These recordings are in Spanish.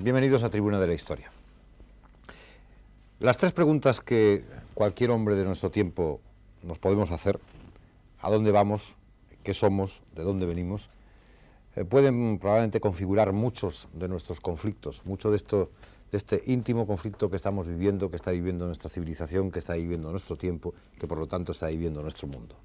Bienvenidos a Tribuna de la Historia. Las tres preguntas que cualquier hombre de nuestro tiempo nos podemos hacer: ¿a dónde vamos? ¿Qué somos? ¿De dónde venimos? Pueden probablemente configurar muchos de nuestros conflictos, mucho de este íntimo conflicto que estamos viviendo, que está viviendo nuestra civilización, que está viviendo nuestro tiempo, que por lo tanto está viviendo nuestro mundo.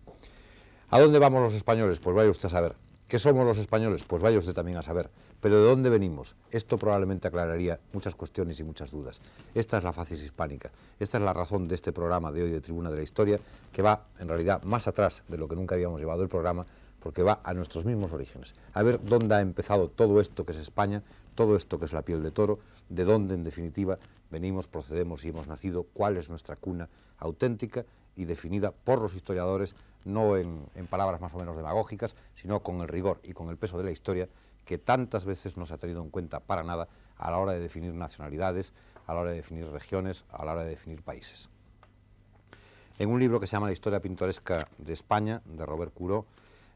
¿A dónde vamos los españoles? Pues vaya usted a saber. ¿Qué somos los españoles? Pues vaya usted también a saber. Pero ¿de dónde venimos? Esto probablemente aclararía muchas cuestiones y muchas dudas. Esta es la facies hispánica. Esta es la razón de este programa de hoy de Tribuna de la Historia, que va en realidad más atrás de lo que nunca habíamos llevado el programa, porque va a nuestros mismos orígenes. A ver dónde ha empezado todo esto que es España, todo esto que es la piel de toro, de dónde en definitiva venimos, procedemos y hemos nacido, cuál es nuestra cuna auténtica y definida por los historiadores, no en palabras más o menos demagógicas, sino con el rigor y con el peso de la historia que tantas veces no se ha tenido en cuenta para nada a la hora de definir nacionalidades, a la hora de definir regiones, a la hora de definir países. En un libro que se llama La historia pintoresca de España, de Robert Curó,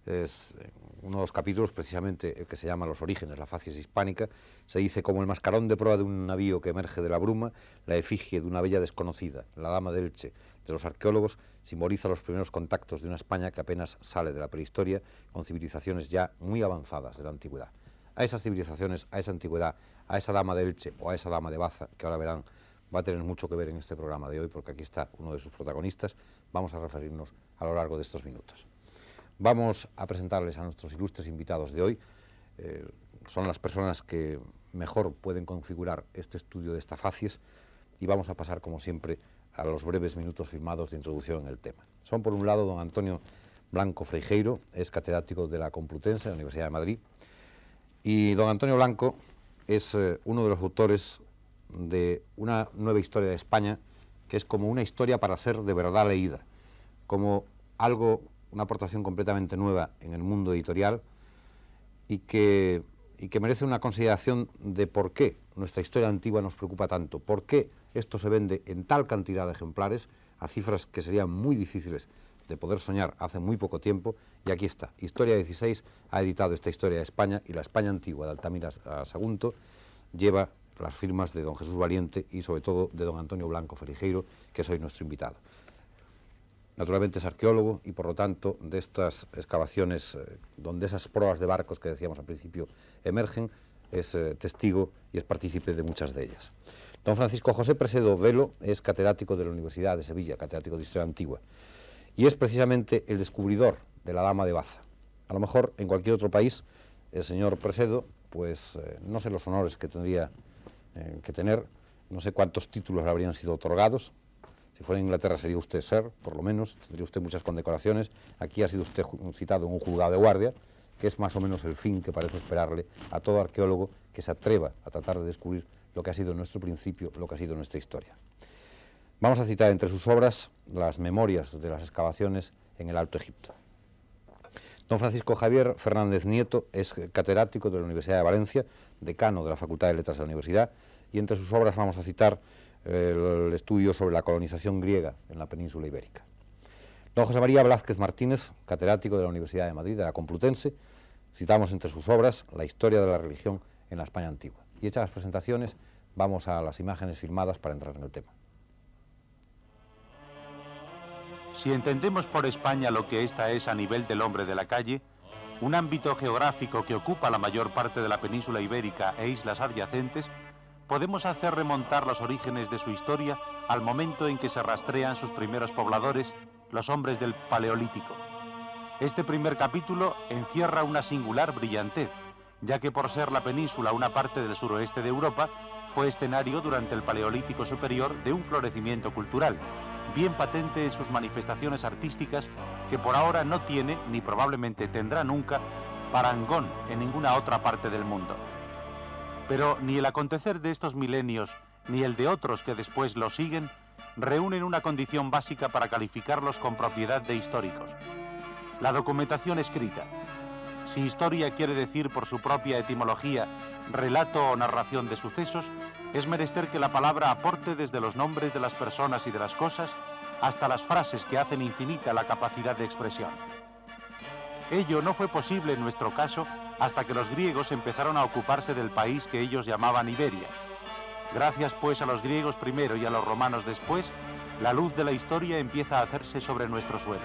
es uno de los capítulos, precisamente el que se llama Los orígenes, la facies hispánica, se dice: como el mascarón de proa de un navío que emerge de la bruma, la efigie de una bella desconocida, la dama de Elche, de los arqueólogos, simboliza los primeros contactos de una España que apenas sale de la prehistoria, con civilizaciones ya muy avanzadas de la antigüedad. A esas civilizaciones, a esa antigüedad, a esa dama de Elche o a esa dama de Baza, que ahora verán va a tener mucho que ver en este programa de hoy, porque aquí está uno de sus protagonistas, vamos a referirnos a lo largo de estos minutos. Vamos a presentarles a nuestros ilustres invitados de hoy. Son las personas que mejor pueden configurar este estudio de esta facies, y vamos a pasar, como siempre, a los breves minutos firmados de introducción en el tema. Son, por un lado, don Antonio Blanco Freijeiro, es catedrático de la Complutense, de la Universidad de Madrid, y don Antonio Blanco es uno de los autores de una nueva historia de España, que es como una historia para ser de verdad leída, como algo, una aportación completamente nueva en el mundo editorial y que merece una consideración de por qué nuestra historia antigua nos preocupa tanto, por qué esto se vende en tal cantidad de ejemplares, a cifras que serían muy difíciles de poder soñar hace muy poco tiempo, y aquí está. Historia 16 ha editado esta historia de España, y la España antigua de Altamira a Sagunto lleva las firmas de don Jesús Valiente y sobre todo de don Antonio Blanco Freijeiro, que es hoy nuestro invitado. Naturalmente es arqueólogo y por lo tanto de estas excavaciones donde esas proas de barcos que decíamos al principio emergen, es testigo y es partícipe de muchas de ellas. Don Francisco José Presedo Velo es catedrático de la Universidad de Sevilla, catedrático de Historia Antigua, y es precisamente el descubridor de la dama de Baza. A lo mejor en cualquier otro país el señor Presedo, pues no sé los honores que tendría que tener, no sé cuántos títulos le habrían sido otorgados. Si fuera en Inglaterra sería usted ser, por lo menos, tendría usted muchas condecoraciones. Aquí ha sido usted citado en un juzgado de guardia, que es más o menos el fin que parece esperarle a todo arqueólogo que se atreva a tratar de descubrir lo que ha sido nuestro principio, lo que ha sido nuestra historia. Vamos a citar entre sus obras las memorias de las excavaciones en el Alto Egipto. Don Francisco Javier Fernández Nieto es catedrático de la Universidad de Valencia, decano de la Facultad de Letras de la Universidad, y entre sus obras vamos a citar el estudio sobre la colonización griega en la península ibérica. Don José María Blázquez Martínez, catedrático de la Universidad de Madrid, de la Complutense, citamos entre sus obras la historia de la religión en la España antigua. Y hechas las presentaciones, vamos a las imágenes filmadas para entrar en el tema. Si entendemos por España lo que esta es a nivel del hombre de la calle, un ámbito geográfico que ocupa la mayor parte de la península ibérica e islas adyacentes, podemos hacer remontar los orígenes de su historia al momento en que se rastrean sus primeros pobladores, los hombres del Paleolítico. Este primer capítulo encierra una singular brillantez, ya que por ser la península una parte del suroeste de Europa, fue escenario durante el Paleolítico superior de un florecimiento cultural, bien patente en sus manifestaciones artísticas, que por ahora no tiene, ni probablemente tendrá nunca, parangón en ninguna otra parte del mundo. Pero ni el acontecer de estos milenios, ni el de otros que después lo siguen, reúnen una condición básica para calificarlos con propiedad de históricos: la documentación escrita. Si historia quiere decir por su propia etimología relato o narración de sucesos, es menester que la palabra aporte desde los nombres de las personas y de las cosas hasta las frases que hacen infinita la capacidad de expresión. Ello no fue posible en nuestro caso hasta que los griegos empezaron a ocuparse del país que ellos llamaban Iberia. Gracias pues a los griegos primero y a los romanos después, la luz de la historia empieza a hacerse sobre nuestro suelo.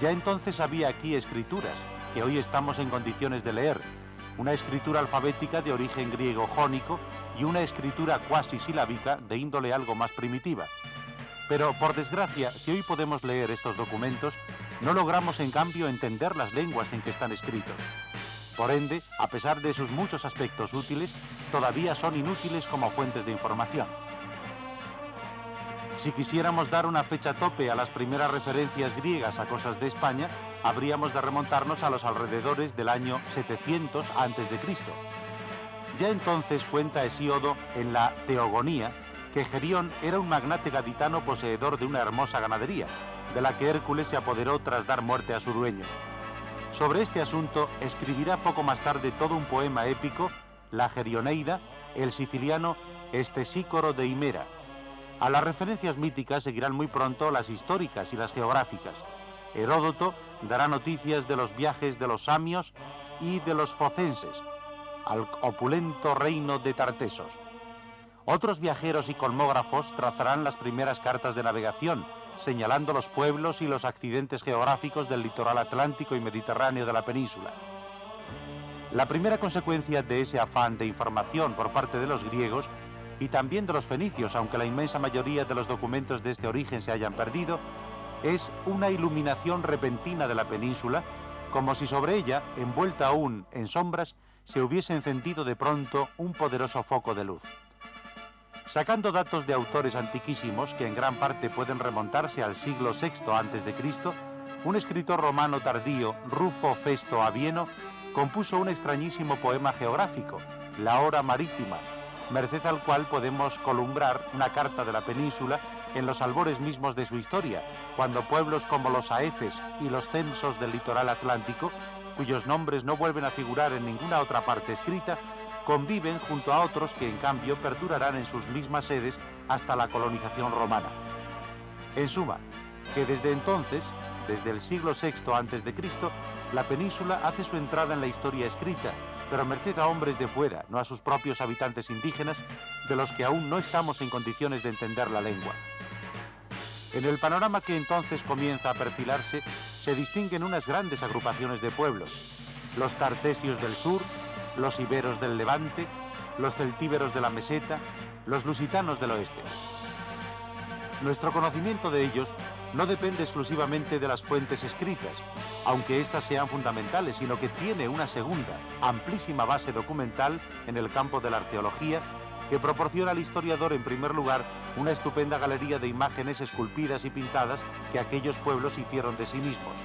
Ya entonces había aquí escrituras, que hoy estamos en condiciones de leer, una escritura alfabética de origen griego jónico y una escritura cuasi silábica de índole algo más primitiva. Pero, por desgracia, si hoy podemos leer estos documentos, no logramos en cambio entender las lenguas en que están escritos. Por ende, a pesar de sus muchos aspectos útiles, todavía son inútiles como fuentes de información. Si quisiéramos dar una fecha tope a las primeras referencias griegas a cosas de España, habríamos de remontarnos a los alrededores del año 700 a.C. Ya entonces cuenta Hesíodo en la Teogonía que Gerión era un magnate gaditano poseedor de una hermosa ganadería, de la que Hércules se apoderó tras dar muerte a su dueño. Sobre este asunto escribirá poco más tarde todo un poema épico, la Gerioneida, el siciliano Estesícoro de Himera. A las referencias míticas seguirán muy pronto las históricas y las geográficas. Heródoto dará noticias de los viajes de los samios y de los focenses al opulento reino de Tartesos. Otros viajeros y cosmógrafos trazarán las primeras cartas de navegación, señalando los pueblos y los accidentes geográficos del litoral atlántico y mediterráneo de la península. La primera consecuencia de ese afán de información por parte de los griegos y también de los fenicios, aunque la inmensa mayoría de los documentos de este origen se hayan perdido, es una iluminación repentina de la península, como si sobre ella, envuelta aún en sombras, se hubiese encendido de pronto un poderoso foco de luz. Sacando datos de autores antiquísimos, que en gran parte pueden remontarse al siglo VI a.C., un escritor romano tardío, Rufo Festo Abieno, compuso un extrañísimo poema geográfico, la Hora Marítima, merced al cual podemos columbrar una carta de la península en los albores mismos de su historia, cuando pueblos como los Aefes y los Cemsos del litoral atlántico, cuyos nombres no vuelven a figurar en ninguna otra parte escrita, conviven junto a otros que en cambio perdurarán en sus mismas sedes hasta la colonización romana. En suma, que desde entonces, desde el siglo VI a.C., la península hace su entrada en la historia escrita, pero merced a hombres de fuera, no a sus propios habitantes indígenas, de los que aún no estamos en condiciones de entender la lengua. En el panorama que entonces comienza a perfilarse, se distinguen unas grandes agrupaciones de pueblos: los tartesios del sur, los iberos del levante, los celtíberos de la meseta, los lusitanos del oeste. Nuestro conocimiento de ellos no depende exclusivamente de las fuentes escritas, aunque éstas sean fundamentales, sino que tiene una segunda, amplísima base documental en el campo de la arqueología, que proporciona al historiador, en primer lugar, una estupenda galería de imágenes esculpidas y pintadas que aquellos pueblos hicieron de sí mismos.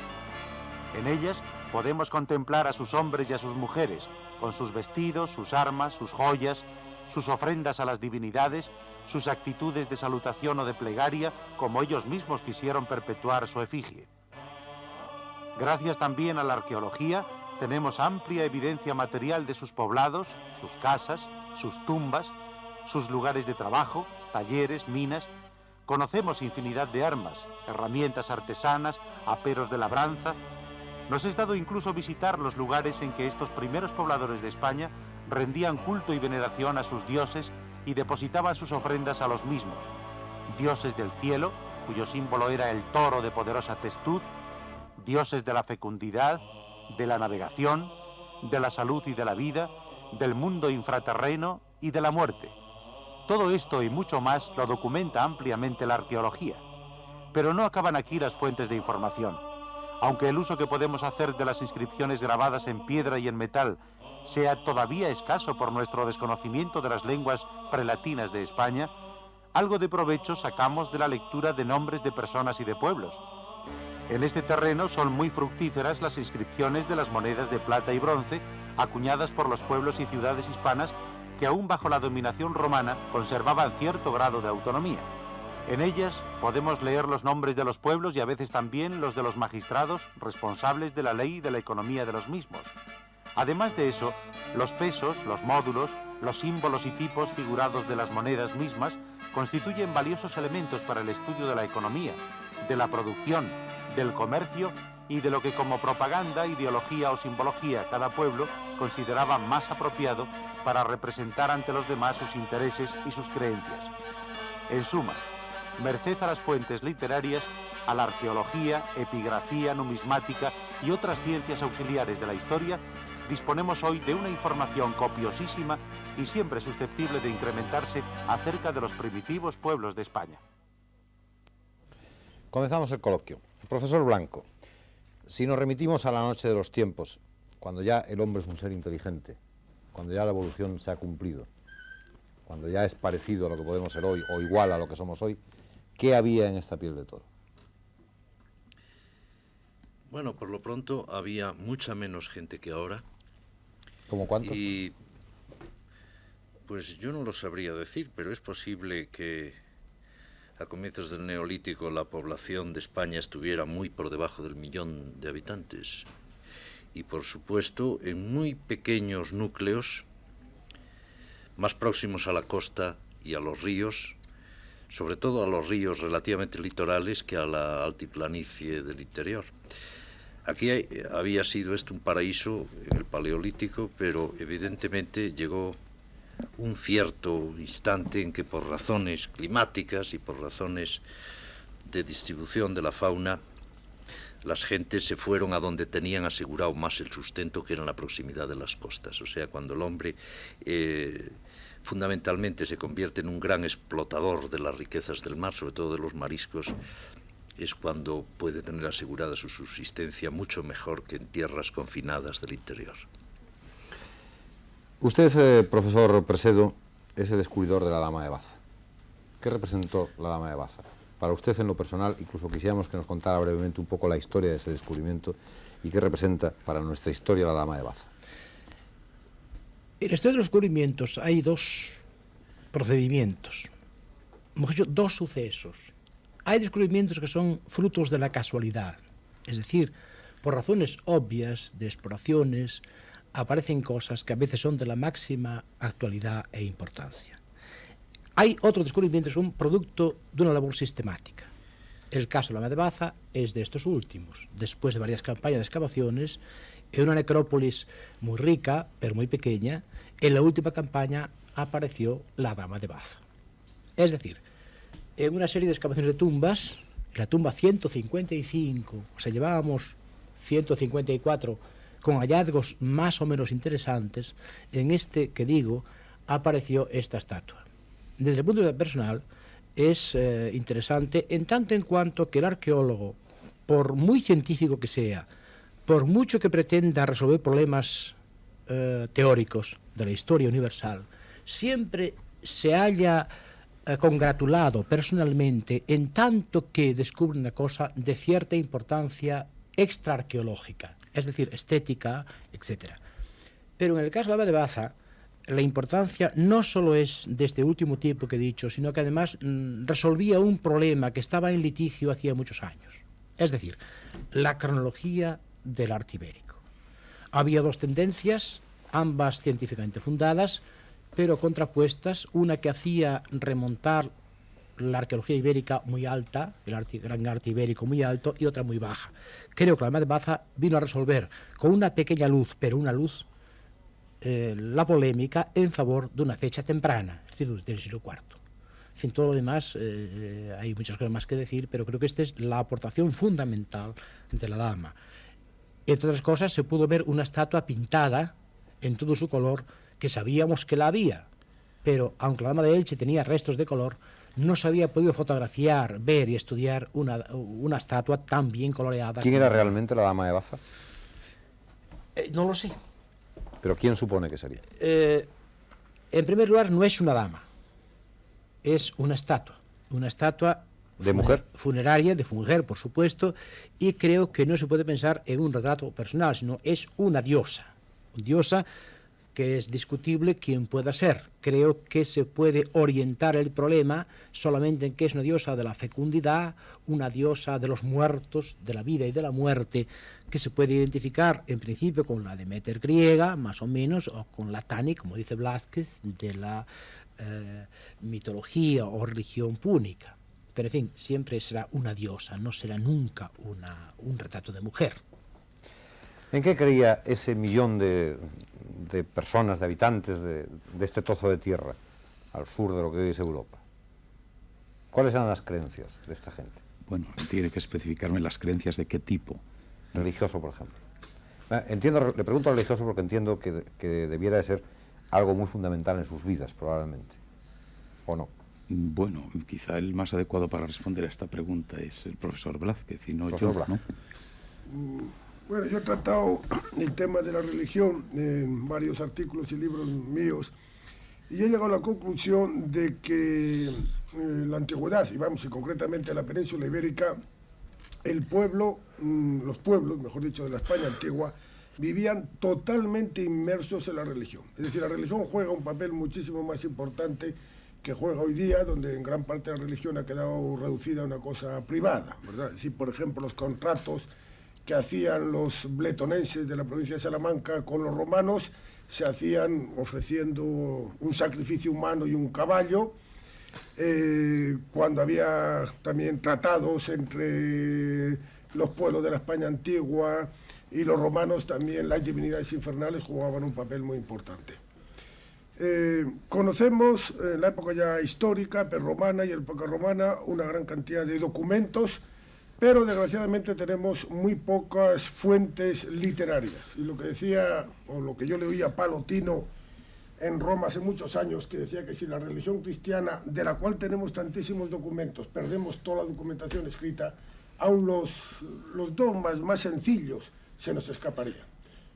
En ellas podemos contemplar a sus hombres y a sus mujeres, con sus vestidos, sus armas, sus joyas, sus ofrendas a las divinidades, sus actitudes de salutación o de plegaria, como ellos mismos quisieron perpetuar su efigie. Gracias también a la arqueología, tenemos amplia evidencia material de sus poblados, sus casas, sus tumbas, sus lugares de trabajo, talleres, minas. Conocemos infinidad de armas, herramientas artesanas, aperos de labranza. Nos es dado incluso visitar los lugares en que estos primeros pobladores de España rendían culto y veneración a sus dioses y depositaban sus ofrendas a los mismos. Dioses del cielo, cuyo símbolo era el toro de poderosa testuz, dioses de la fecundidad, de la navegación, de la salud y de la vida, del mundo infraterreno y de la muerte. Todo esto y mucho más lo documenta ampliamente la arqueología. Pero no acaban aquí las fuentes de información. Aunque el uso que podemos hacer de las inscripciones grabadas en piedra y en metal sea todavía escaso por nuestro desconocimiento de las lenguas prelatinas de España, algo de provecho sacamos de la lectura de nombres de personas y de pueblos. En este terreno son muy fructíferas las inscripciones de las monedas de plata y bronce acuñadas por los pueblos y ciudades hispanas que aún bajo la dominación romana conservaban cierto grado de autonomía. En ellas podemos leer los nombres de los pueblos y a veces también los de los magistrados responsables de la ley y de la economía de los mismos. Además de eso, los pesos, los módulos, los símbolos y tipos figurados de las monedas mismas constituyen valiosos elementos para el estudio de la economía, de la producción, del comercio y de lo que como propaganda, ideología o simbología cada pueblo consideraba más apropiado para representar ante los demás sus intereses y sus creencias. En suma, merced a las fuentes literarias, a la arqueología, epigrafía, numismática y otras ciencias auxiliares de la historia, disponemos hoy de una información copiosísima y siempre susceptible de incrementarse acerca de los primitivos pueblos de España. Comenzamos el coloquio. Profesor Blanco, si nos remitimos a la noche de los tiempos, cuando ya el hombre es un ser inteligente, cuando ya la evolución se ha cumplido, cuando ya es parecido a lo que podemos ser hoy o igual a lo que somos hoy, ¿qué había en esta piel de toro? Bueno, por lo pronto había mucha menos gente que ahora. ¿Cómo cuántos? Y pues yo no lo sabría decir, pero es posible que a comienzos del Neolítico la población de España estuviera muy por debajo del 1.000.000 de habitantes. Y por supuesto en muy pequeños núcleos, más próximos a la costa y a los ríos, sobre todo a los ríos relativamente litorales que a la altiplanicie del interior. Aquí había sido esto un paraíso en el Paleolítico, pero evidentemente llegó un cierto instante en que por razones climáticas y por razones de distribución de la fauna, las gentes se fueron a donde tenían asegurado más el sustento, que era en la proximidad de las costas. O sea, cuando el hombre fundamentalmente se convierte en un gran explotador de las riquezas del mar, sobre todo de los mariscos, es cuando puede tener asegurada su subsistencia mucho mejor que en tierras confinadas del interior. Usted, profesor Presedo, es el descubridor de la Dama de Baza. ¿Qué representó la Dama de Baza? Para usted, en lo personal, incluso quisiéramos que nos contara brevemente un poco la historia de ese descubrimiento y qué representa para nuestra historia la Dama de Baza. En la historia de los descubrimientos hay dos procedimientos, mejor dicho, dos sucesos. Hay descubrimientos que son frutos de la casualidad, es decir, por razones obvias de exploraciones, aparecen cosas que a veces son de la máxima actualidad e importancia. Hay otros descubrimientos que son producto de una labor sistemática. El caso de la Dama de Baza es de estos últimos. Después de varias campañas de excavaciones, en una necrópolis muy rica, pero muy pequeña, en la última campaña apareció la Dama de Baza. Es decir, en una serie de excavaciones de tumbas, en la tumba 155, o sea, llevábamos 154 con hallazgos más o menos interesantes, en este que digo, apareció esta estatua. Desde el punto de vista personal, es interesante en tanto en cuanto que el arqueólogo, por muy científico que sea, por mucho que pretenda resolver problemas teóricos de la historia universal, siempre se haya congratulado personalmente en tanto que descubre una cosa de cierta importancia extraarqueológica, es decir, estética, etc. Pero en el caso de la Dama de Baza, la importancia no solo es de este último tipo que he dicho, sino que además resolvía un problema que estaba en litigio hacía muchos años, es decir, la cronología del arte ibérico. Había dos tendencias, ambas científicamente fundadas, pero contrapuestas, una que hacía remontar la arqueología ibérica muy alta, el gran arte ibérico muy alto, y otra muy baja. Creo que la Dama de Baza vino a resolver con una pequeña luz, pero una luz, la polémica en favor de una fecha temprana, es decir, del siglo IV. Sin todo lo demás, hay muchas cosas más que decir, pero creo que esta es la aportación fundamental de la dama. Entre otras cosas, se pudo ver una estatua pintada en todo su color, que sabíamos que la había, pero aunque la Dama de Elche tenía restos de color, no se había podido fotografiar, ver y estudiar una estatua tan bien coloreada. ¿Quién era realmente la Dama de Baza? No lo sé. ¿Pero quién supone que sería? En primer lugar, no es una dama, es una estatua ¿de mujer? Funeraria, de mujer, por supuesto, y creo que no se puede pensar en un retrato personal, sino es una diosa que es discutible quién pueda ser. Creo que se puede orientar el problema solamente en que es una diosa de la fecundidad, una diosa de los muertos, de la vida y de la muerte, que se puede identificar en principio con la Deméter griega, más o menos, o con la Tani, como dice Blázquez, de la mitología o religión púnica. pero en fin, siempre será una diosa, no será nunca un retrato de mujer. ¿En qué creía ese millón de personas, de habitantes de este trozo de tierra al sur de lo que hoy es Europa? ¿Cuáles eran las creencias de esta gente? Bueno, tiene que especificarme las creencias de qué tipo. Religioso, por ejemplo. Le pregunto al religioso porque entiendo que debiera de ser algo muy fundamental en sus vidas, probablemente. ¿O no? Bueno, quizá el más adecuado para responder a esta pregunta es el profesor Blázquez y no Profesor yo, Blázquez. ¿no? Bueno, yo he tratado el tema de la religión en varios artículos y libros míos y he llegado a la conclusión de que la antigüedad, y concretamente la península ibérica, el pueblo, los pueblos, mejor dicho, de la España antigua, vivían totalmente inmersos en la religión. Es decir, la religión juega un papel muchísimo más importante que juega hoy día, donde en gran parte la religión ha quedado reducida a una cosa privada, ¿verdad? Es decir, por ejemplo, los contratos que hacían los bletonenses de la provincia de Salamanca con los romanos se hacían ofreciendo un sacrificio humano y un caballo. Cuando había también tratados entre los pueblos de la España antigua y los romanos, también las divinidades infernales jugaban un papel muy importante. Conocemos en la época ya histórica, prerromana y en la época romana, una gran cantidad de documentos, pero desgraciadamente tenemos muy pocas fuentes literarias. Y lo que decía, o lo que yo le oía a Palotino en Roma hace muchos años, que decía que si la religión cristiana, de la cual tenemos tantísimos documentos, perdemos toda la documentación escrita, aún los dogmas más sencillos se nos escaparían.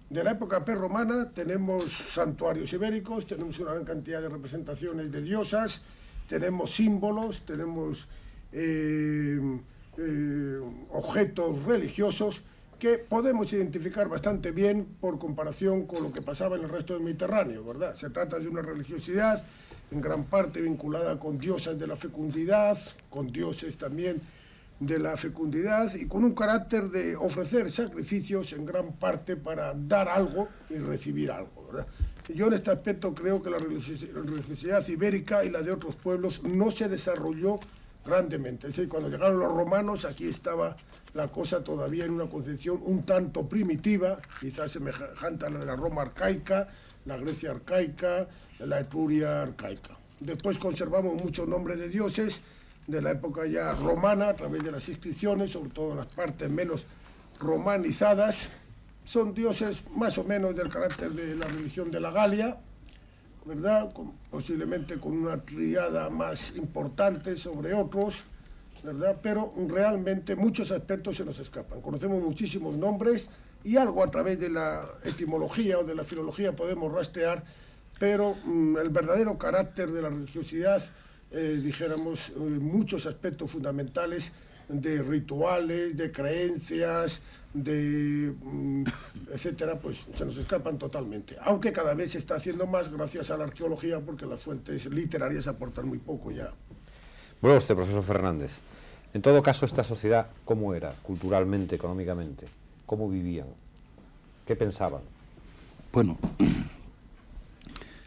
De la época prerromana tenemos santuarios ibéricos, tenemos una gran cantidad de representaciones de diosas, tenemos símbolos, tenemos objetos religiosos que podemos identificar bastante bien por comparación con lo que pasaba en el resto del Mediterráneo, ¿verdad? Se trata de una religiosidad en gran parte vinculada con diosas de la fecundidad, con dioses también de la fecundidad y con un carácter de ofrecer sacrificios en gran parte para dar algo y recibir algo, ¿verdad? Yo en este aspecto creo que la religiosidad ibérica y la de otros pueblos no se desarrolló grandemente. Es decir, cuando llegaron los romanos, aquí estaba la cosa todavía en una concepción un tanto primitiva, quizás semejante a la de la Roma arcaica, la Grecia arcaica, la Etruria arcaica. Después conservamos muchos nombres de dioses de la época ya romana, a través de las inscripciones, sobre todo en las partes menos romanizadas. Son dioses más o menos del carácter de la religión de la Galia, ¿verdad? Posiblemente con una triada más importante sobre otros, ¿verdad? Pero realmente muchos aspectos se nos escapan. Conocemos muchísimos nombres y algo a través de la etimología o de la filología podemos rastrear, pero el verdadero carácter de la religiosidad, dijéramos, muchos aspectos fundamentales de rituales, de creencias, de etcétera, pues se nos escapan totalmente. Aunque cada vez se está haciendo más gracias a la arqueología, porque las fuentes literarias aportan muy poco ya. Bueno, usted, profesor Fernández, en todo caso, esta sociedad, ¿cómo era culturalmente, económicamente? ¿Cómo vivían? ¿Qué pensaban? Bueno,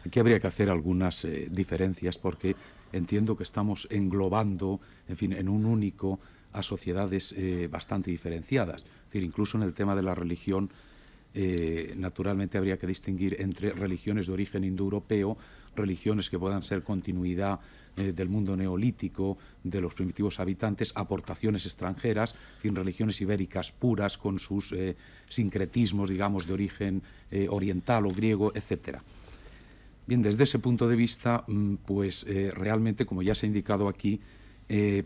aquí habría que hacer algunas diferencias porque entiendo que estamos englobando, en fin, en un único a sociedades bastante diferenciadas. Es decir, incluso en el tema de la religión, naturalmente habría que distinguir entre religiones de origen indoeuropeo, religiones que puedan ser continuidad del mundo neolítico, de los primitivos habitantes, aportaciones extranjeras, en fin, religiones ibéricas puras con sus sincretismos, digamos, de origen oriental o griego, etcétera. Bien, desde ese punto de vista, pues realmente, como ya se ha indicado aquí,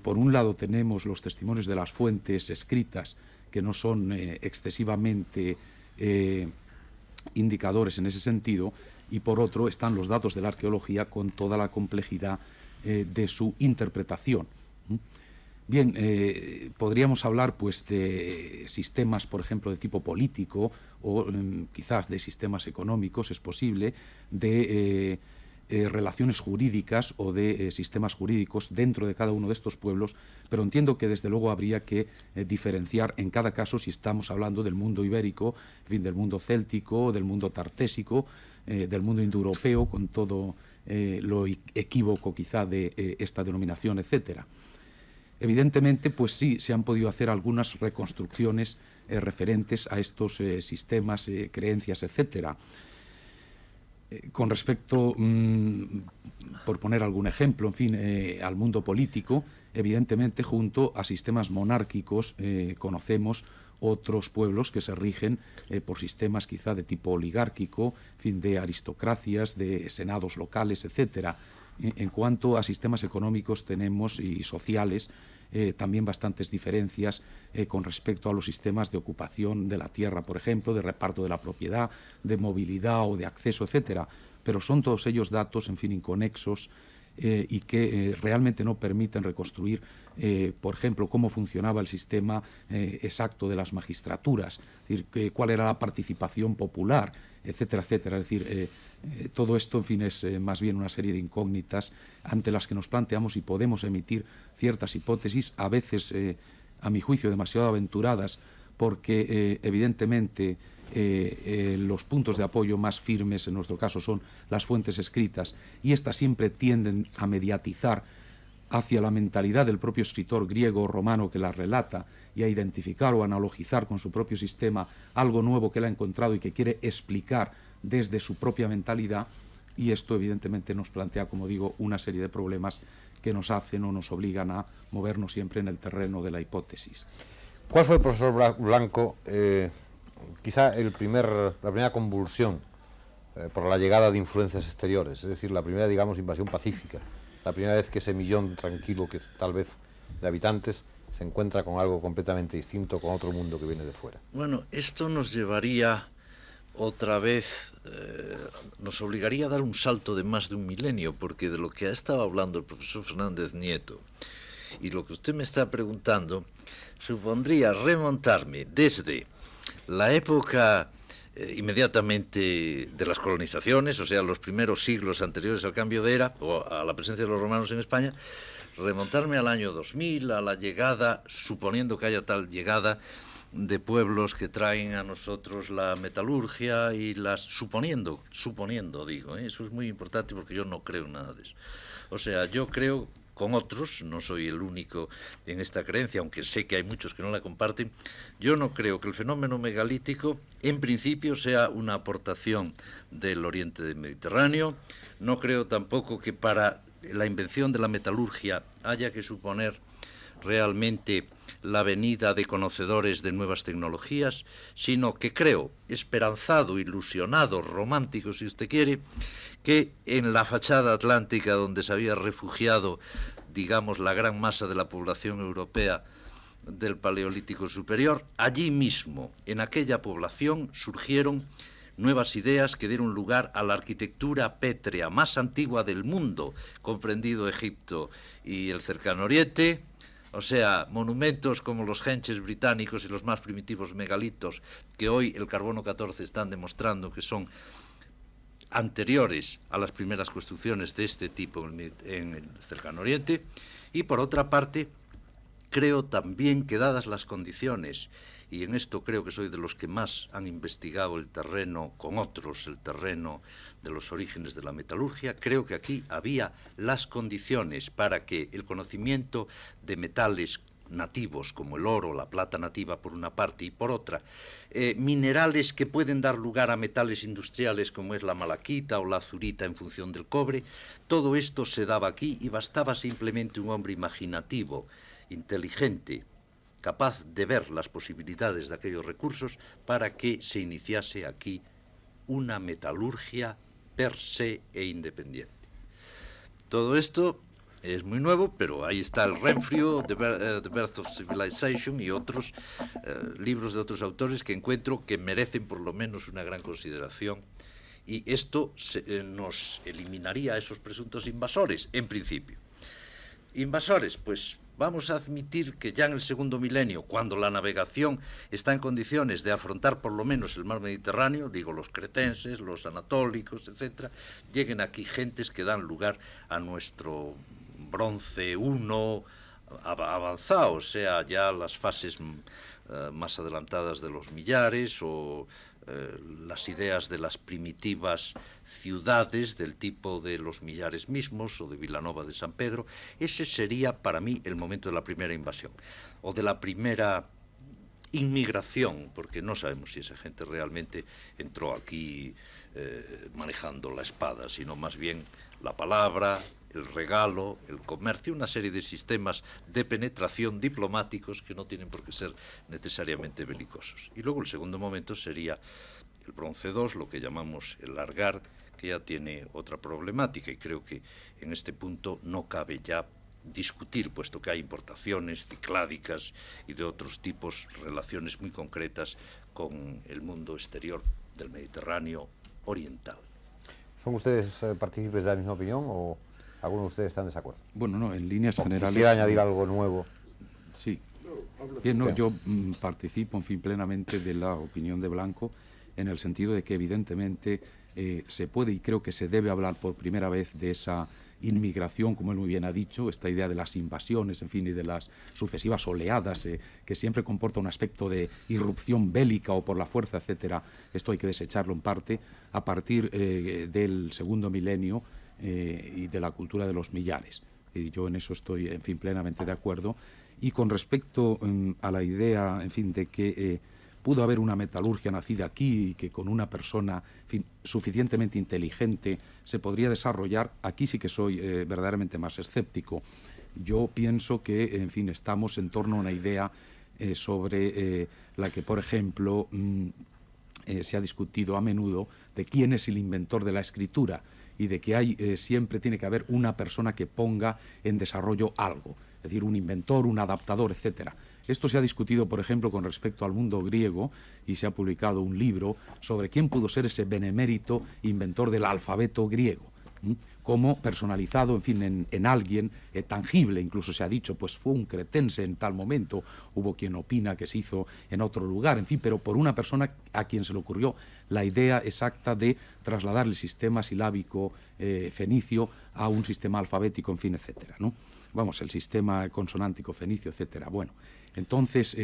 por un lado tenemos los testimonios de las fuentes escritas, que no son excesivamente indicadores en ese sentido, y por otro están los datos de la arqueología con toda la complejidad de su interpretación. Bien, podríamos hablar pues de sistemas, por ejemplo, de tipo político o quizás de sistemas económicos, es posible, de relaciones jurídicas o de sistemas jurídicos dentro de cada uno de estos pueblos, pero entiendo que desde luego habría que diferenciar en cada caso si estamos hablando del mundo ibérico, en fin, del mundo céltico, del mundo tartésico, del mundo indoeuropeo, con todo lo equívoco quizá de esta denominación, etcétera. Evidentemente, pues sí, se han podido hacer algunas reconstrucciones referentes a estos sistemas, creencias, etcétera. Con respecto, por poner algún ejemplo, en fin, al mundo político, evidentemente, junto a sistemas monárquicos, conocemos otros pueblos que se rigen por sistemas quizá de tipo oligárquico, en fin, de aristocracias, de senados locales, etcétera. En cuanto a sistemas económicos tenemos y sociales también bastantes diferencias con respecto a los sistemas de ocupación de la tierra, por ejemplo, de reparto de la propiedad, de movilidad o de acceso, etcétera. Pero son todos ellos datos, en fin, inconexos y que realmente no permiten reconstruir, por ejemplo, cómo funcionaba el sistema exacto de las magistraturas, es decir, cuál era la participación popular, etcétera, etcétera. Es decir, todo esto, en fin, es más bien una serie de incógnitas ante las que nos planteamos y podemos emitir ciertas hipótesis, a veces, a mi juicio, demasiado aventuradas, porque evidentemente los puntos de apoyo más firmes en nuestro caso son las fuentes escritas, y estas siempre tienden a mediatizar hacia la mentalidad del propio escritor griego o romano que las relata y a identificar o analogizar con su propio sistema algo nuevo que él ha encontrado y que quiere explicar desde su propia mentalidad, y esto evidentemente nos plantea, como digo, una serie de problemas que nos hacen o nos obligan a movernos siempre en el terreno de la hipótesis. ¿Cuál fue, profesor Blanco, quizá la primera convulsión por la llegada de influencias exteriores? Es decir, la primera, digamos, invasión pacífica, la primera vez que ese millón tranquilo, que tal vez de habitantes, se encuentra con algo completamente distinto, con otro mundo que viene de fuera. Bueno, esto nos llevaría otra vez, nos obligaría a dar un salto de más de un milenio, porque de lo que ha estado hablando el profesor Fernández Nieto y lo que usted me está preguntando, supondría remontarme desde la época inmediatamente de las colonizaciones, o sea, los primeros siglos anteriores al cambio de era, o a la presencia de los romanos en España, remontarme al año 2000, a la llegada, suponiendo que haya tal llegada, de pueblos que traen a nosotros la metalurgia y las... suponiendo digo, eso es muy importante porque yo no creo en nada de eso. O sea, yo creo con otros, no soy el único en esta creencia, aunque sé que hay muchos que no la comparten, yo no creo que el fenómeno megalítico en principio sea una aportación del Oriente Mediterráneo, no creo tampoco que para la invención de la metalurgia haya que suponer realmente la venida de conocedores de nuevas tecnologías, sino que creo, esperanzado, ilusionado, romántico, si usted quiere, que en la fachada atlántica donde se había refugiado, digamos, la gran masa de la población europea del Paleolítico Superior, allí mismo, en aquella población, surgieron nuevas ideas que dieron lugar a la arquitectura pétrea más antigua del mundo, comprendido Egipto y el Cercano Oriente. O sea, monumentos como los Henches británicos y los más primitivos megalitos que hoy el carbono 14 están demostrando que son anteriores a las primeras construcciones de este tipo en el Cercano Oriente. Y por otra parte, creo también que dadas las condiciones, y en esto creo que soy de los que más han investigado el terreno con otros, el terreno de los orígenes de la metalurgia, creo que aquí había las condiciones para que el conocimiento de metales nativos como el oro, la plata nativa por una parte y por otra, minerales que pueden dar lugar a metales industriales como es la malaquita o la azurita en función del cobre, todo esto se daba aquí y bastaba simplemente un hombre imaginativo, inteligente, capaz de ver las posibilidades de aquellos recursos para que se iniciase aquí una metalurgia per se e independiente. Todo esto es muy nuevo, pero ahí está el Renfrew, The Birth of Civilization y otros libros de otros autores que encuentro que merecen por lo menos una gran consideración, y esto nos eliminaría a esos presuntos invasores, en principio. Invasores, pues vamos a admitir que ya en el segundo milenio, cuando la navegación está en condiciones de afrontar por lo menos el mar Mediterráneo, digo los cretenses, los anatólicos, etc., lleguen aquí gentes que dan lugar a nuestro bronce I, avanzado, sea ya las fases más adelantadas de los millares o las ideas de las primitivas ciudades del tipo de los millares mismos o de Vilanova de San Pedro. Ese sería para mí el momento de la primera invasión o de la primera inmigración, porque no sabemos si esa gente realmente entró aquí manejando la espada, sino más bien la palabra, el regalo, el comercio, una serie de sistemas de penetración diplomáticos que no tienen por qué ser necesariamente belicosos. Y luego el segundo momento sería el Bronce II, lo que llamamos el Largar, que ya tiene otra problemática, y creo que en este punto no cabe ya discutir, puesto que hay importaciones cicládicas y de otros tipos, relaciones muy concretas con el mundo exterior del Mediterráneo oriental. ¿Son ustedes partícipes de la misma opinión o algunos de ustedes están en desacuerdo? Bueno, no, en líneas generales... Quisiera añadir algo nuevo. Sí. Bien, no, yo participo, en fin, plenamente de la opinión de Blanco, en el sentido de que evidentemente se puede y creo que se debe hablar por primera vez de esa inmigración, como él muy bien ha dicho, esta idea de las invasiones, en fin, y de las sucesivas oleadas, que siempre comporta un aspecto de irrupción bélica o por la fuerza, etcétera. Esto hay que desecharlo en parte a partir del segundo milenio y de la cultura de los millares. Y yo en eso estoy, en fin, plenamente de acuerdo. Y con respecto a la idea, en fin, de que pudo haber una metalurgia nacida aquí y que con una persona, en fin, suficientemente inteligente se podría desarrollar, aquí sí que soy verdaderamente más escéptico. Yo pienso que, en fin, estamos en torno a una idea sobre la que, por ejemplo, se ha discutido a menudo de quién es el inventor de la escritura y de que hay siempre tiene que haber una persona que ponga en desarrollo algo, es decir, un inventor, un adaptador, etcétera. Esto se ha discutido, por ejemplo, con respecto al mundo griego, y se ha publicado un libro sobre quién pudo ser ese benemérito inventor del alfabeto griego, como personalizado, en fin, en alguien tangible. Incluso se ha dicho, pues fue un cretense en tal momento, hubo quien opina que se hizo en otro lugar, en fin, pero por una persona a quien se le ocurrió la idea exacta de trasladar el sistema silábico fenicio a un sistema alfabético, en fin, etcétera, ¿no? Vamos, el sistema consonántico fenicio, etcétera. Bueno, entonces,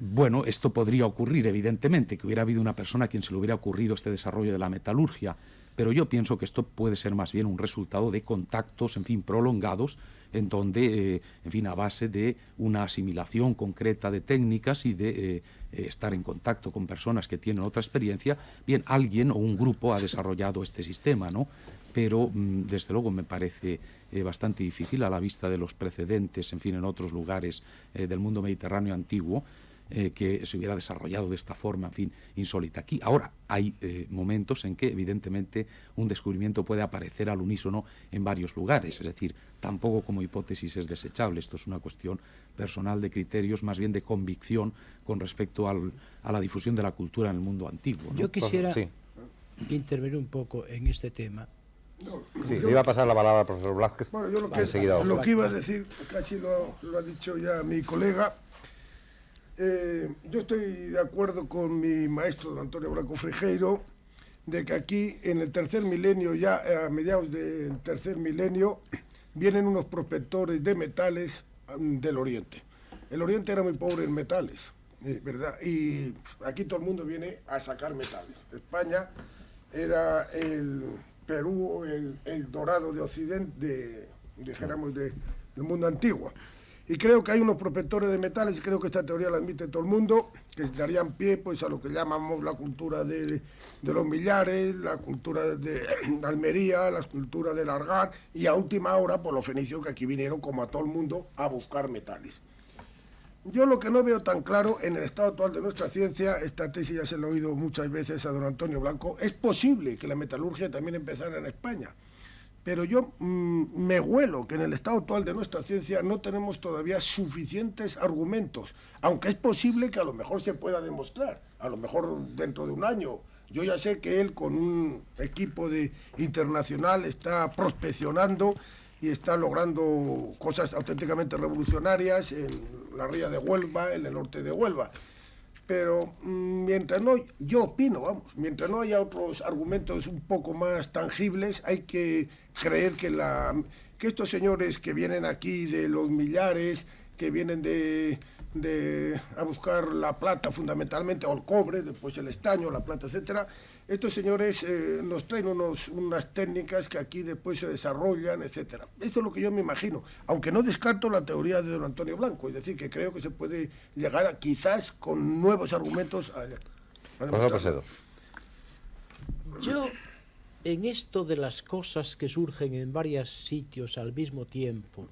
bueno, esto podría ocurrir, evidentemente, que hubiera habido una persona a quien se le hubiera ocurrido este desarrollo de la metalurgia, pero yo pienso que esto puede ser más bien un resultado de contactos, en fin, prolongados, en donde, en fin, a base de una asimilación concreta de técnicas y de estar en contacto con personas que tienen otra experiencia, bien, alguien o un grupo ha desarrollado este sistema, ¿no? Pero, desde luego, me parece bastante difícil a la vista de los precedentes, en fin, en otros lugares del mundo mediterráneo antiguo, que se hubiera desarrollado de esta forma, en fin, insólita. Aquí, ahora, hay momentos en que, evidentemente, un descubrimiento puede aparecer al unísono en varios lugares, es decir, tampoco como hipótesis es desechable. Esto es una cuestión personal de criterios, más bien de convicción con respecto a la difusión de la cultura en el mundo antiguo, ¿no? Yo quisiera Sí. intervenir un poco en este tema. Sí, le iba a pasar la palabra al profesor Blázquez. Bueno, yo Enseguida lo que iba a decir, casi lo ha dicho ya mi colega. Yo estoy de acuerdo con mi maestro, don Antonio Blanco Frijeiro, de que aquí en el tercer milenio, ya a mediados del tercer milenio, vienen unos prospectores de metales del Oriente. El Oriente era muy pobre en metales, ¿verdad? Y aquí todo el mundo viene a sacar metales. España era el Perú, el dorado de Occidente, dijéramos, del mundo antiguo. Y creo que hay unos prospectores de metales, y creo que esta teoría la admite todo el mundo, que darían pie pues a lo que llamamos la cultura de los millares, la cultura de Almería, la cultura del Largar, y a última hora por los fenicios que aquí vinieron como a todo el mundo a buscar metales. Yo lo que no veo tan claro en el estado actual de nuestra ciencia, esta tesis ya se lo he oído muchas veces a don Antonio Blanco, es posible que la metalurgia también empezara en España. Pero yo me huelo que en el estado actual de nuestra ciencia no tenemos todavía suficientes argumentos, aunque es posible que a lo mejor se pueda demostrar, a lo mejor dentro de un año. Yo ya sé que él con un equipo internacional está prospeccionando y está logrando cosas auténticamente revolucionarias en la ría de Huelva, en el norte de Huelva. Pero mientras no, yo opino, vamos, mientras no haya otros argumentos un poco más tangibles, hay que creer que que estos señores que vienen aquí de los millares, que vienen a buscar la plata fundamentalmente, o el cobre, después el estaño, la plata, etcétera, estos señores nos traen unas técnicas que aquí después se desarrollan, etcétera. Eso es lo que yo me imagino, aunque no descarto la teoría de don Antonio Blanco, es decir, que creo que se puede llegar quizás con nuevos argumentos a Profesor Presedo. Yo, en esto de las cosas que surgen en varios sitios al mismo tiempo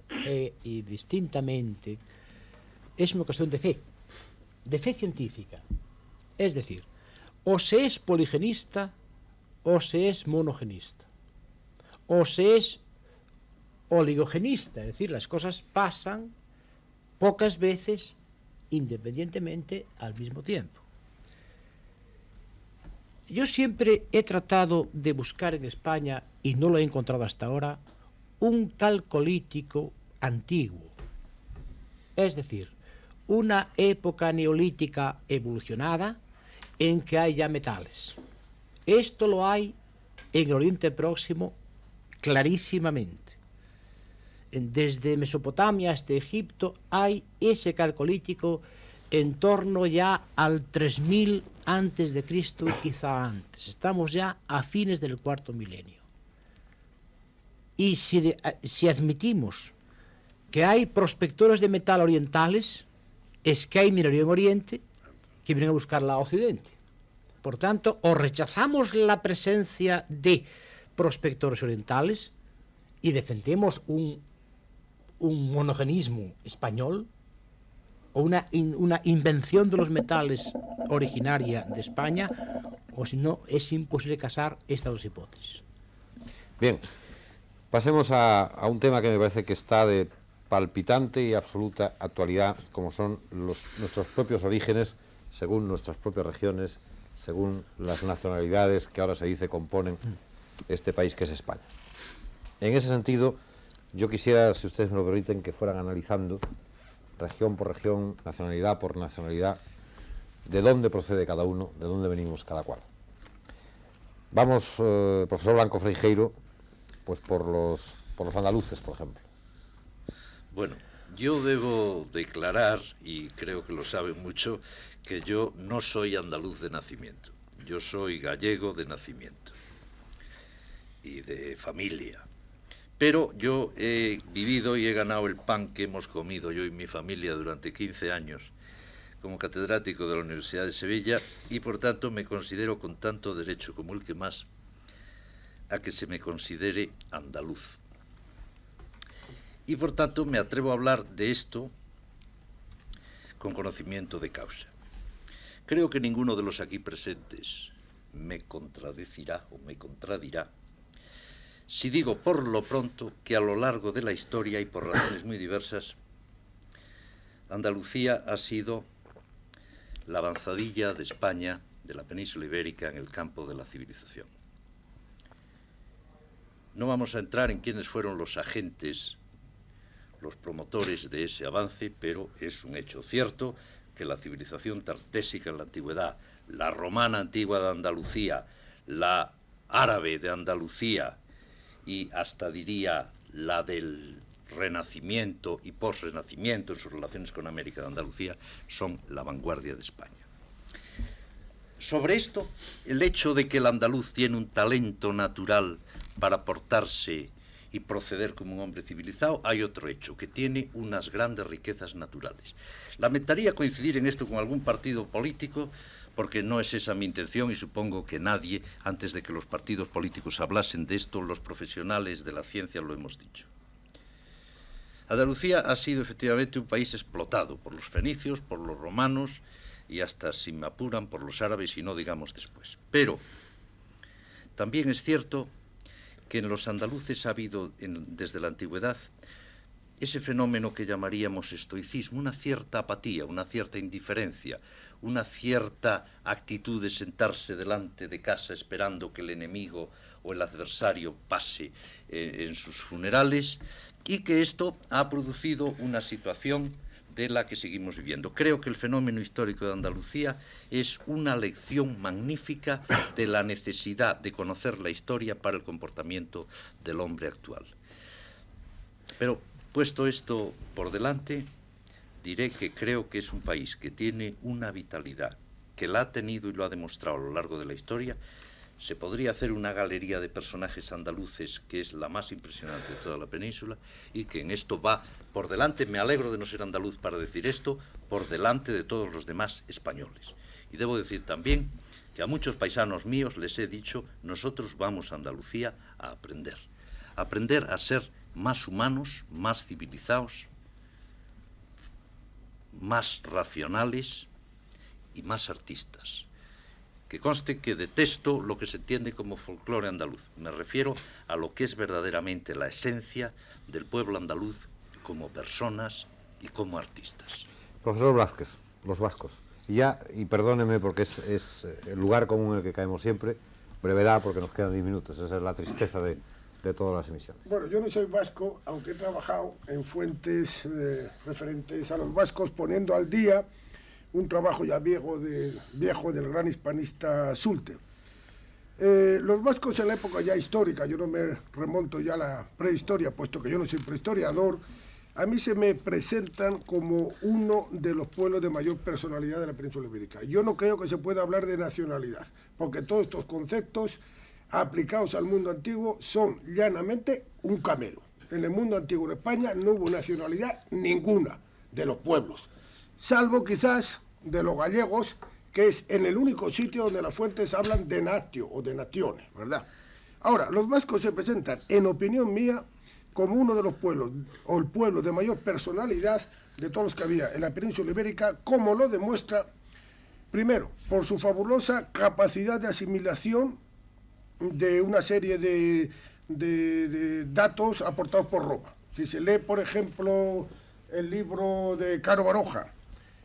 y distintamente, es una cuestión de fe científica. Es decir, o se es poligenista o se es monogenista, o se es oligogenista, es decir, las cosas pasan pocas veces independientemente al mismo tiempo. Yo siempre he tratado de buscar en España, y no lo he encontrado hasta ahora, un calcolítico antiguo. Es decir, una época neolítica evolucionada en que hay ya metales. Esto lo hay en el Oriente Próximo clarísimamente. Desde Mesopotamia hasta Egipto hay ese calcolítico en torno ya al 3000 antes de Cristo y quizá antes. Estamos ya a fines del cuarto milenio. Y si admitimos que hay prospectores de metal orientales, es que hay minería en Oriente que vienen a buscarla a Occidente. Por tanto, o rechazamos la presencia de prospectores orientales y defendemos un monogenismo español, o una invención de los metales originaria de España, o si no, es imposible casar estas dos hipótesis. Bien, pasemos a un tema que me parece que está de palpitante y absoluta actualidad, como son nuestros propios orígenes, según nuestras propias regiones, según las nacionalidades que ahora se dice componen este país que es España. En ese sentido, yo quisiera, si ustedes me lo permiten, que fueran analizando región por región, nacionalidad por nacionalidad, de dónde procede cada uno, de dónde venimos cada cual. Vamos, profesor Blanco Freijeiro, pues por los andaluces, por ejemplo. Bueno, yo debo declarar, y creo que lo saben mucho, que yo no soy andaluz de nacimiento. Yo soy gallego de nacimiento y de familia. Pero yo he vivido y he ganado el pan que hemos comido yo y mi familia durante 15 años como catedrático de la Universidad de Sevilla, y por tanto me considero con tanto derecho como el que más a que se me considere andaluz. Y por tanto me atrevo a hablar de esto con conocimiento de causa. Creo que ninguno de los aquí presentes me contradecirá o me contradirá si digo por lo pronto que a lo largo de la historia y por razones muy diversas, Andalucía ha sido la avanzadilla de España, de la península ibérica, en el campo de la civilización. No vamos a entrar en quiénes fueron los agentes, los promotores de ese avance, pero es un hecho cierto que la civilización tartésica en la antigüedad, la romana antigua de Andalucía, la árabe de Andalucía y hasta diría la del Renacimiento y posrenacimiento en sus relaciones con América de Andalucía, son la vanguardia de España. Sobre esto, el hecho de que el andaluz tiene un talento natural para portarse y proceder como un hombre civilizado, hay otro hecho, que tiene unas grandes riquezas naturales. Lamentaría coincidir en esto con algún partido político, porque no es esa mi intención, y supongo que nadie, antes de que los partidos políticos hablasen de esto, los profesionales de la ciencia lo hemos dicho. Andalucía ha sido efectivamente un país explotado por los fenicios, por los romanos y hasta, si me apuran, por los árabes, y no digamos después. Pero también es cierto que en los andaluces ha habido, desde la antigüedad, ese fenómeno que llamaríamos estoicismo, una cierta apatía, una cierta indiferencia, una cierta actitud de sentarse delante de casa esperando que el enemigo o el adversario pase en sus funerales, y que esto ha producido una situación de la que seguimos viviendo. Creo que el fenómeno histórico de Andalucía es una lección magnífica de la necesidad de conocer la historia para el comportamiento del hombre actual. Pero puesto esto por delante, diré que creo que es un país que tiene una vitalidad, que la ha tenido y lo ha demostrado a lo largo de la historia. Se podría hacer una galería de personajes andaluces que es la más impresionante de toda la península y que en esto va por delante, me alegro de no ser andaluz para decir esto, por delante de todos los demás españoles. Y debo decir también que a muchos paisanos míos les he dicho, nosotros vamos a Andalucía a aprender a ser más humanos, más civilizados, más racionales y más artistas. Que conste que detesto lo que se entiende como folclore andaluz. Me refiero a lo que es verdaderamente la esencia del pueblo andaluz como personas y como artistas. Profesor Blázquez, los vascos. Y perdóneme porque es el lugar común en el que caemos siempre, brevedad porque nos quedan 10 minutos, esa es la tristeza de todas las emisiones. Bueno, yo no soy vasco, aunque he trabajado en fuentes referentes a los vascos, poniendo al día un trabajo ya viejo del gran hispanista Zulte. Los vascos en la época ya histórica, yo no me remonto ya a la prehistoria, puesto que yo no soy prehistoriador, a mí se me presentan como uno de los pueblos de mayor personalidad de la península ibérica. Yo no creo que se pueda hablar de nacionalidad, porque todos estos conceptos aplicados al mundo antiguo son llanamente un camelo. En el mundo antiguo en España no hubo nacionalidad ninguna de los pueblos, salvo quizás de los gallegos, que es en el único sitio donde las fuentes hablan de natio o de nationes, ¿verdad? Ahora, los vascos se presentan, en opinión mía, como uno de los pueblos, o el pueblo de mayor personalidad de todos los que había en la península ibérica, como lo demuestra, primero, por su fabulosa capacidad de asimilación de una serie de datos aportados por Roma. Si se lee, por ejemplo, el libro de Caro Baroja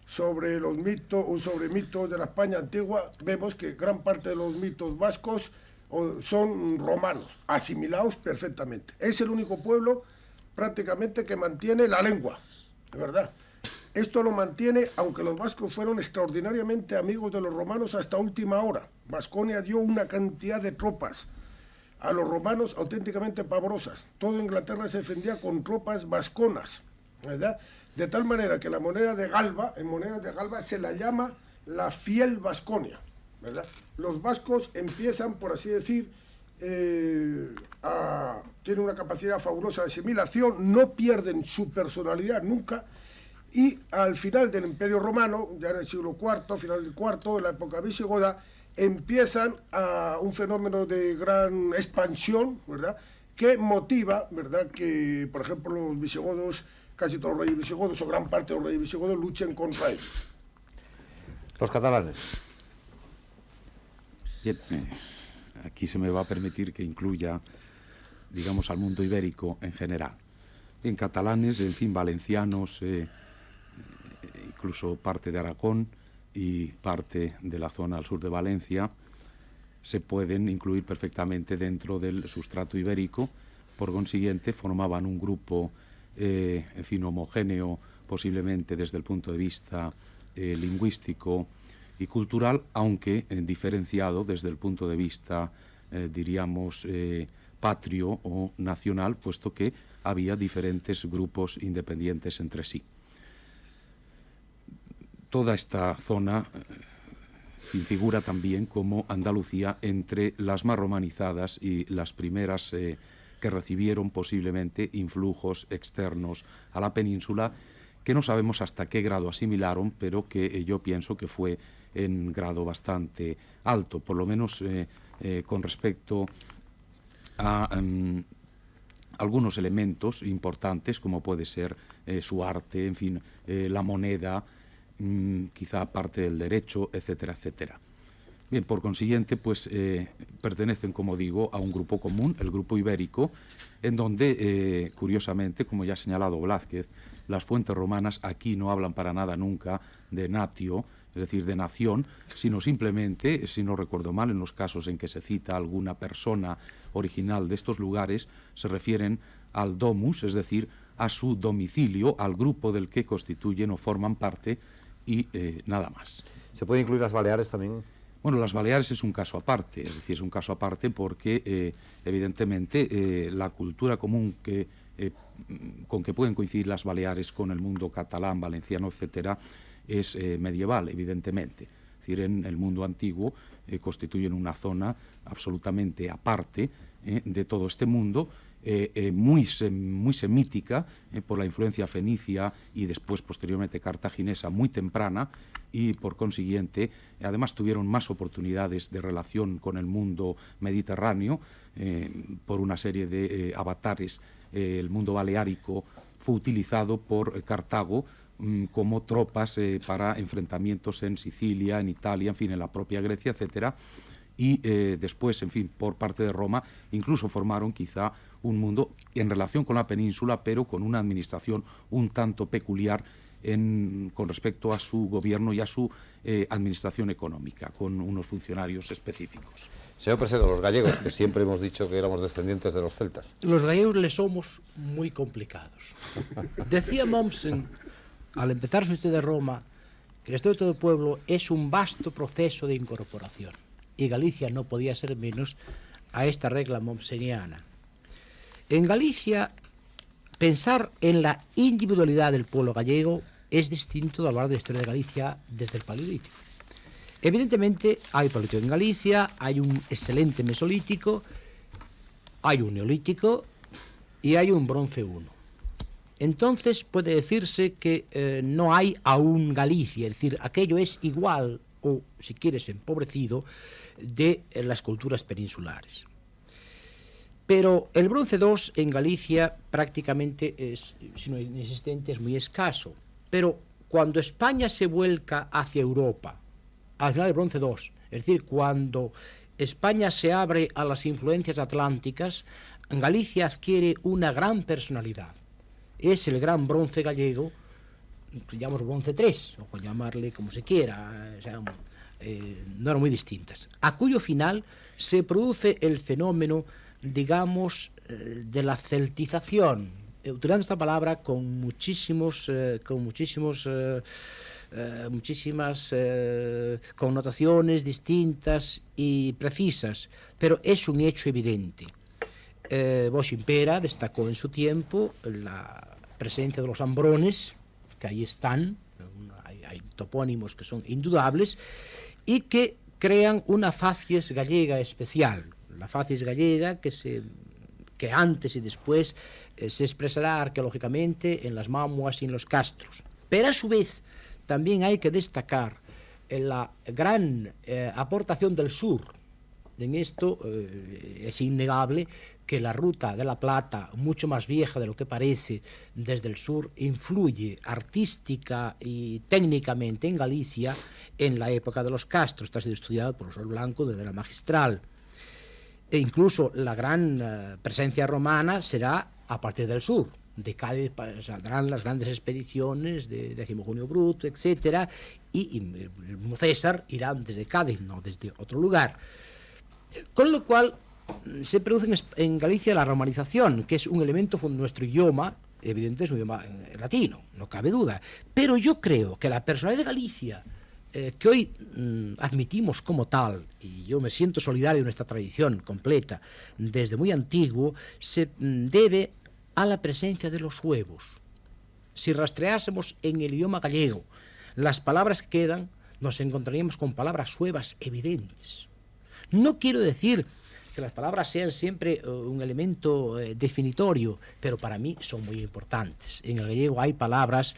sobre los mitos o sobre mitos de la España antigua, vemos que gran parte de los mitos vascos son romanos, asimilados perfectamente. Es el único pueblo prácticamente que mantiene la lengua, de verdad. Esto lo mantiene, aunque los vascos fueron extraordinariamente amigos de los romanos hasta última hora. Vasconia dio una cantidad de tropas a los romanos auténticamente pavorosas. Toda Inglaterra se defendía con tropas vasconas, ¿verdad? De tal manera que la moneda de Galba, en moneda de Galba se la llama la fiel Vasconia, ¿verdad? Los vascos empiezan, por así decir, tienen una capacidad fabulosa de asimilación, no pierden su personalidad nunca, y al final del Imperio Romano, ya en el siglo IV, final del IV, en la época visigoda, empiezan a un fenómeno de gran expansión, ¿verdad?, que motiva, ¿verdad?, que, por ejemplo, los visigodos, casi todos los reyes visigodos, o gran parte de los reyes visigodos, luchen contra ellos. Los catalanes. Bien, aquí se me va a permitir que incluya, digamos, al mundo ibérico en general. En catalanes, en fin, valencianos, incluso parte de Aragón y parte de la zona al sur de Valencia, se pueden incluir perfectamente dentro del sustrato ibérico. Por consiguiente, formaban un grupo, en fin, homogéneo, posiblemente desde el punto de vista lingüístico y cultural, aunque diferenciado desde el punto de vista, diríamos, patrio o nacional, puesto que había diferentes grupos independientes entre sí. Toda esta zona figura también como Andalucía entre las más romanizadas y las primeras que recibieron posiblemente influjos externos a la península, que no sabemos hasta qué grado asimilaron, pero que yo pienso que fue en grado bastante alto, por lo menos con respecto a algunos elementos importantes, como puede ser su arte, en fin, la moneda, quizá parte del derecho, etcétera, etcétera. Bien, por consiguiente, pues pertenecen, como digo, a un grupo común, el grupo ibérico, en donde, curiosamente, como ya ha señalado Blázquez, las fuentes romanas aquí no hablan para nada nunca de natio, es decir, de nación, sino simplemente, si no recuerdo mal, en los casos en que se cita alguna persona original de estos lugares, se refieren al domus, es decir, a su domicilio, al grupo del que constituyen o forman parte y nada más. ¿Se pueden incluir las Baleares también? Bueno, las Baleares es un caso aparte, es decir, es un caso aparte porque evidentemente la cultura común que con que pueden coincidir las Baleares con el mundo catalán, valenciano, etcétera, es medieval, evidentemente. Es decir, en el mundo antiguo constituyen una zona absolutamente aparte de todo este mundo, muy semítica por la influencia fenicia y después posteriormente cartaginesa muy temprana, y por consiguiente además tuvieron más oportunidades de relación con el mundo mediterráneo por una serie de avatares. El mundo baleárico fue utilizado por Cartago como tropas para enfrentamientos en Sicilia, en Italia, en fin, en la propia Grecia, etcétera. Y después, en fin, por parte de Roma, incluso formaron quizá un mundo en relación con la península, pero con una administración un tanto peculiar con respecto a su gobierno y a su administración económica, con unos funcionarios específicos. Señor Presedo, los gallegos, que siempre hemos dicho que éramos descendientes de los celtas. Los gallegos le somos muy complicados. Decía Mommsen, al empezar su estudio de Roma, que el estudio de todo el pueblo es un vasto proceso de incorporación. Y Galicia no podía ser menos a esta regla mommseniana. En Galicia, pensar en la individualidad del pueblo gallego es distinto de hablar de la historia de Galicia desde el Paleolítico. Evidentemente, hay Paleolítico en Galicia, hay un excelente Mesolítico, hay un Neolítico y hay un Bronce I. Entonces, puede decirse que no hay aún Galicia, es decir, aquello es igual o, si quieres, empobrecido de las culturas peninsulares. Pero el Bronce II en Galicia prácticamente es, si no inexistente, es muy escaso. Pero cuando España se vuelca hacia Europa, al final del Bronce II, es decir, cuando España se abre a las influencias atlánticas, Galicia adquiere una gran personalidad. Es el gran bronce gallego, llamamos Bronce III, o llamarle como se quiera, o sea, no eran muy distintas, a cuyo final se produce el fenómeno, digamos, de la celtización, utilizando esta palabra con muchísimas connotaciones distintas y precisas, pero es un hecho evidente. Bosch Impera destacó en su tiempo la presencia de los ambrones, que ahí están, hay topónimos que son indudables, y que crean una facies gallega especial, la facies gallega que antes y después se expresará arqueológicamente en las mamuas y en los castros. Pero a su vez también hay que destacar la gran aportación del sur. En esto es innegable que la ruta de la Plata, mucho más vieja de lo que parece desde el sur, influye artística y técnicamente en Galicia en la época de los castros. Esto ha sido estudiado por el profesor Blanco desde la magistral. E incluso la gran presencia romana será a partir del sur. De Cádiz saldrán las grandes expediciones de Décimo Junio Bruto, etc. Y César irá desde Cádiz, no desde otro lugar. Con lo cual se produce en Galicia la romanización, que es un elemento de nuestro idioma, evidentemente es un idioma latino, no cabe duda. Pero yo creo que la personalidad de Galicia, que hoy admitimos como tal, y yo me siento solidario de nuestra tradición completa, desde muy antiguo, se debe a la presencia de los suevos. Si rastreásemos en el idioma gallego las palabras que quedan, nos encontraríamos con palabras suevas evidentes. No quiero decir que las palabras sean siempre un elemento definitorio, pero para mí son muy importantes. En el gallego hay palabras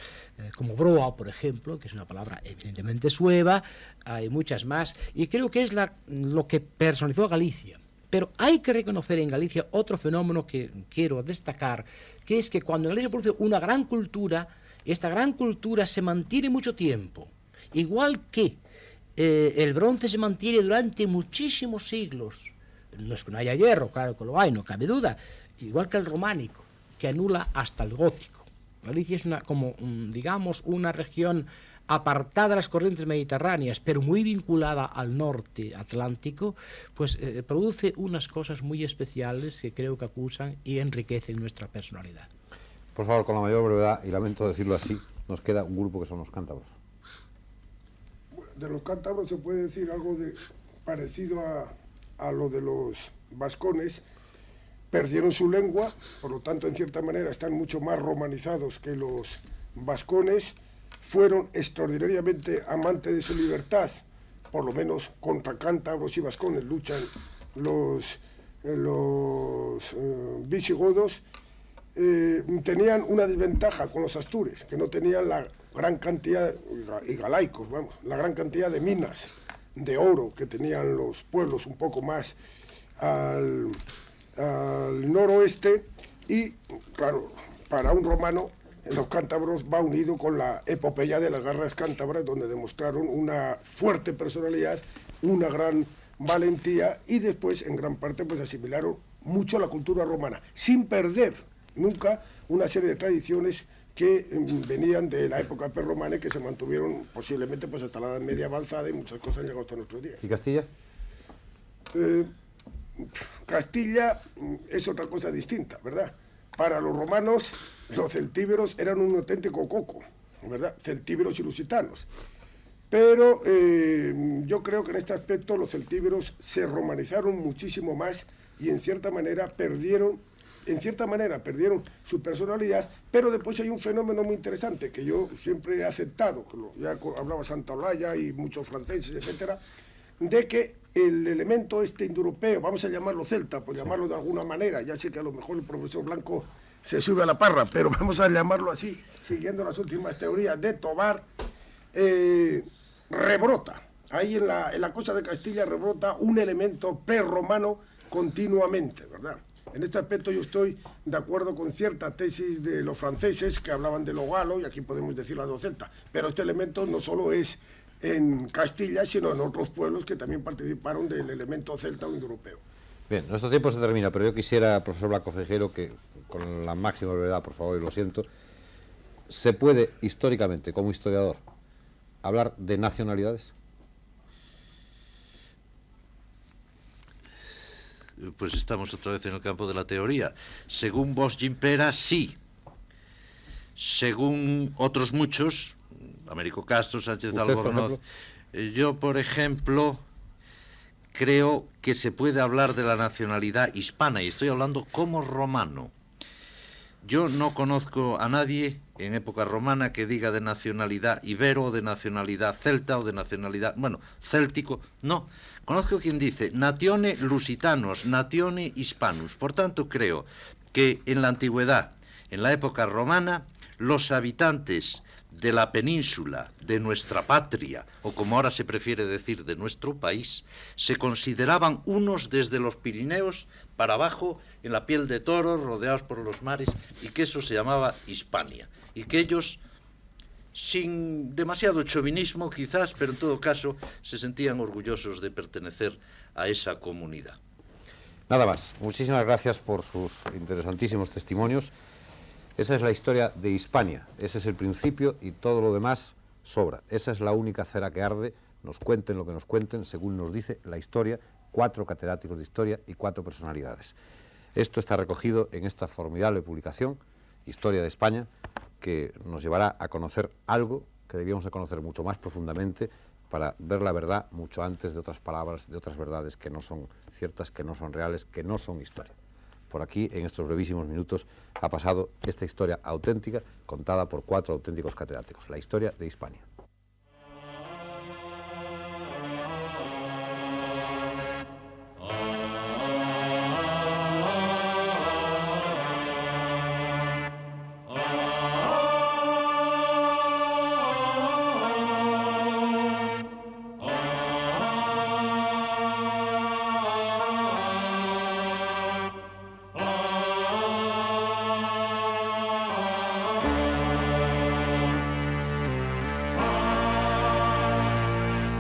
como broa, por ejemplo, que es una palabra evidentemente sueva, hay muchas más, y creo que es lo que personalizó a Galicia. Pero hay que reconocer en Galicia otro fenómeno que quiero destacar, que es que cuando en Galicia se produce una gran cultura, esta gran cultura se mantiene mucho tiempo, igual que el bronce se mantiene durante muchísimos siglos. No es que no haya hierro, claro que lo hay, no cabe duda, igual que el románico, que anula hasta el gótico. Galicia es digamos, una región apartada de las corrientes mediterráneas, pero muy vinculada al norte atlántico, pues produce unas cosas muy especiales que creo que acusan y enriquecen nuestra personalidad. Por favor, con la mayor brevedad, y lamento decirlo así, nos queda un grupo que son los cántabros. De los cántabros se puede decir algo parecido a lo de los vascones, perdieron su lengua, por lo tanto, en cierta manera, están mucho más romanizados que los vascones, fueron extraordinariamente amantes de su libertad, por lo menos contra cántabros y vascones luchan los visigodos. Tenían una desventaja con los astures, que no tenían la gran cantidad, y galaicos, vamos, la gran cantidad de minas de oro que tenían los pueblos un poco más al noroeste, y claro, para un romano los cántabros va unido con la epopeya de las guerras cántabras, donde demostraron una fuerte personalidad, una gran valentía, y después en gran parte pues asimilaron mucho la cultura romana, sin perder nunca una serie de tradiciones que venían de la época prerromana y que se mantuvieron posiblemente pues hasta la Edad Media avanzada, y muchas cosas han llegado hasta nuestros días. ¿Y Castilla? Castilla es otra cosa distinta, ¿verdad? Para los romanos, los celtíberos eran un auténtico coco, ¿verdad? Celtíberos y lusitanos. Pero yo creo que en este aspecto los celtíberos se romanizaron muchísimo más y en cierta manera perdieron su personalidad, pero después hay un fenómeno muy interesante que yo siempre he aceptado, que ya hablaba Santa Olaya y muchos franceses, etcétera, de que el elemento indoeuropeo, vamos a llamarlo celta, por llamarlo de alguna manera, ya sé que a lo mejor el profesor Blanco se sube a la parra, pero vamos a llamarlo así, siguiendo las últimas teorías de Tobar, rebrota. Ahí en la cosa de Castilla rebrota un elemento prerromano continuamente, ¿verdad? En este aspecto yo estoy de acuerdo con cierta tesis de los franceses que hablaban de lo galo, y aquí podemos decir la de los celta, pero este elemento no solo es en Castilla, sino en otros pueblos que también participaron del elemento celta o indoeuropeo. Bien, nuestro tiempo se termina, pero yo quisiera, profesor Blanco Frejero, que con la máxima brevedad, por favor, y lo siento, ¿se puede históricamente, como historiador, hablar de nacionalidades? Pues estamos otra vez en el campo de la teoría. Según Bosch Gimpera, sí. Según otros muchos, Américo Castro, Sánchez Albornoz, yo, por ejemplo, creo que se puede hablar de la nacionalidad hispana, y estoy hablando como romano. Yo no conozco a nadie en época romana que diga de nacionalidad ibero, o de nacionalidad celta, o de nacionalidad, bueno, céltico, no. Conozco quien dice natione lusitanos, natione hispanus. Por tanto, creo que en la antigüedad, en la época romana, los habitantes de la península, de nuestra patria, o como ahora se prefiere decir, de nuestro país, se consideraban unos desde los Pirineos para abajo, en la piel de toro, rodeados por los mares, y que eso se llamaba Hispania, y que ellos, sin demasiado chauvinismo quizás, pero en todo caso, se sentían orgullosos de pertenecer a esa comunidad. Nada más. Muchísimas gracias por sus interesantísimos testimonios. Esa es la historia de Hispania, ese es el principio y todo lo demás sobra. Esa es la única cera que arde, nos cuenten lo que nos cuenten, según nos dice la historia, 4 catedráticos de historia y 4 personalidades. Esto está recogido en esta formidable publicación, Historia de España, que nos llevará a conocer algo que debíamos de conocer mucho más profundamente para ver la verdad mucho antes de otras palabras, de otras verdades que no son ciertas, que no son reales, que no son historia. Por aquí, en estos brevísimos minutos, ha pasado esta historia auténtica contada por 4 auténticos catedráticos, la historia de Hispania.